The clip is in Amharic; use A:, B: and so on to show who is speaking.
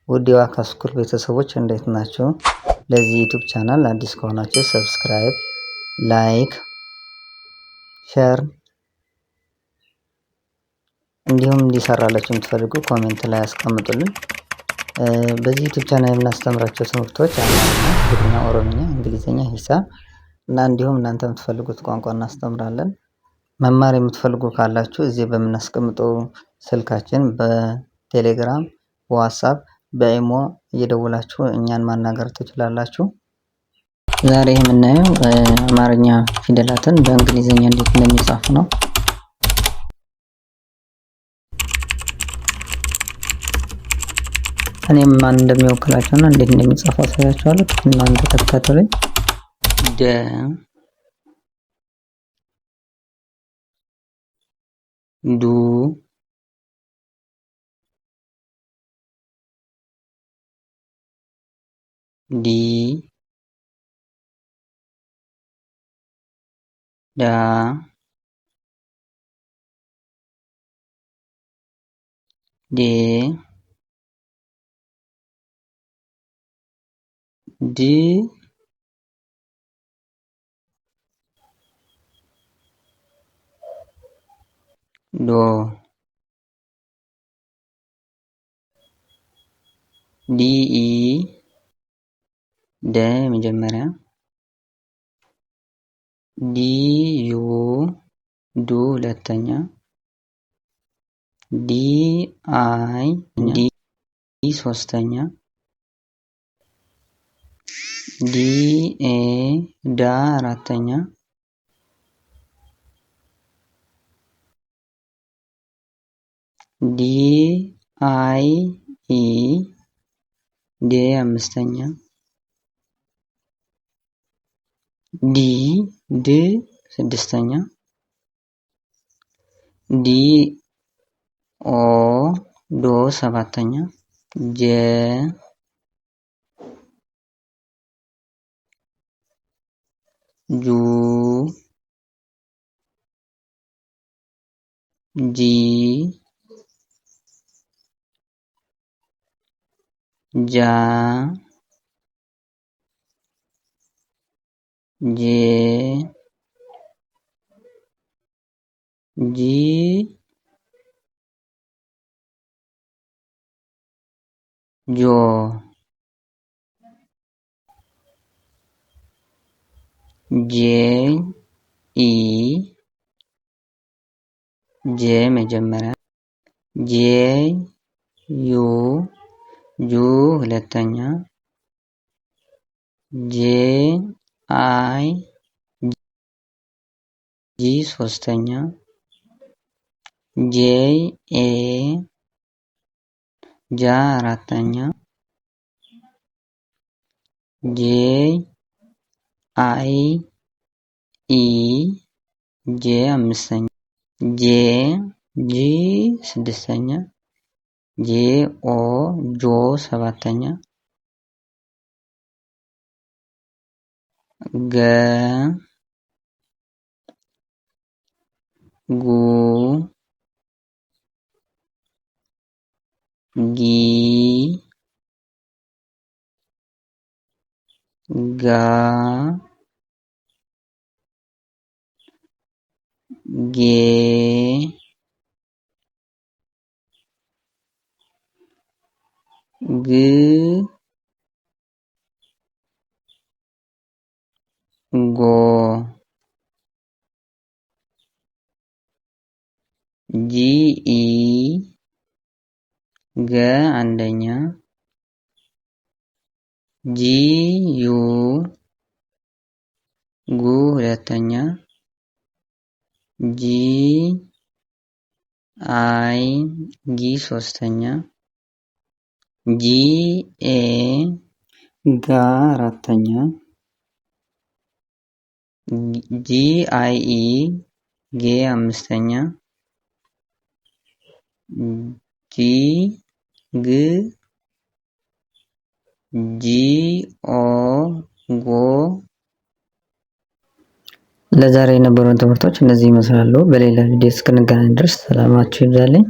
A: ውድ የዋካ ስኩል ቤተሰቦች እንዴት ናቸው? ለዚህ ዩቲዩብ ቻናል አዲስ ከሆናችሁ ሰብስክራይብ፣ ላይክ፣ ሼር እንዲሁም እንዲሰራላችሁ የምትፈልጉ ኮሜንት ላይ አስቀምጡልን። በዚህ ዩቲዩብ ቻናል የምናስተምራቸው ትምህርቶች አማርኛ፣ ትግርኛ፣ ኦሮምኛ፣ እንግሊዝኛ፣ ሂሳብ እና እንዲሁም እናንተ የምትፈልጉት ቋንቋ እናስተምራለን። መማር የምትፈልጉ ካላችሁ እዚህ በምናስቀምጠው ስልካችን በቴሌግራም፣ በዋትስአፕ፣ በኢሞ እየደወላችሁ እኛን ማናገር ትችላላችሁ። ዛሬ የምናየው አማርኛ ፊደላትን በእንግሊዝኛ እንዴት እንደሚጻፉ ነው። እኔም ማን እንደሚወክላቸውና እንዴት እንደሚጻፉ አሳያችኋለሁ። እናንተ ተከታተሉኝ። ደ ዱ ዲ ዳ ዴ ድ ዶ ዲ ደ መጀመሪያ ዲ ዩ ዱ ሁለተኛ ዲ አይ ዲ ሶስተኛ ዲ ኤ ዳ አራተኛ ዲ አይ ኢ ዴ አምስተኛ ዲ ድ ስድስተኛ ዲ ኦ ዶ ሰባተኛ ጀ ጁ ጂ ጃ ጄ ጂ ጆ ጄ ኢ ጄ መጀመሪያ ጄ ዩ ጁ ሁለተኛ ጄ አይ ጂ ሶስተኛ ጄ ኤ ጃ አራተኛ ጄ አይ ኢ ጄ አምስተኛ ጄ ጂ ስድስተኛ ጄ ኦ ጆ ሰባተኛ ገ ጉ ጊ ጋ ጌ ግ ጎ ጂ ኢ ገ አንደኛ ጂ ዩ ጉ ሁለተኛ ጂ አይ ጊ ሶስተኛ ጂ ኤ ጋ አራተኛ ጂ አይ ኢ ጌ አምስተኛ ጂ ግ ጂ ኦ ጎ። ለዛሬ የነበሩን ትምህርቶች እነዚህ ይመስላሉ። በሌላ ቪዲዮ እስክንገናኝ ድረስ ሰላማችሁ ይብዛልኝ።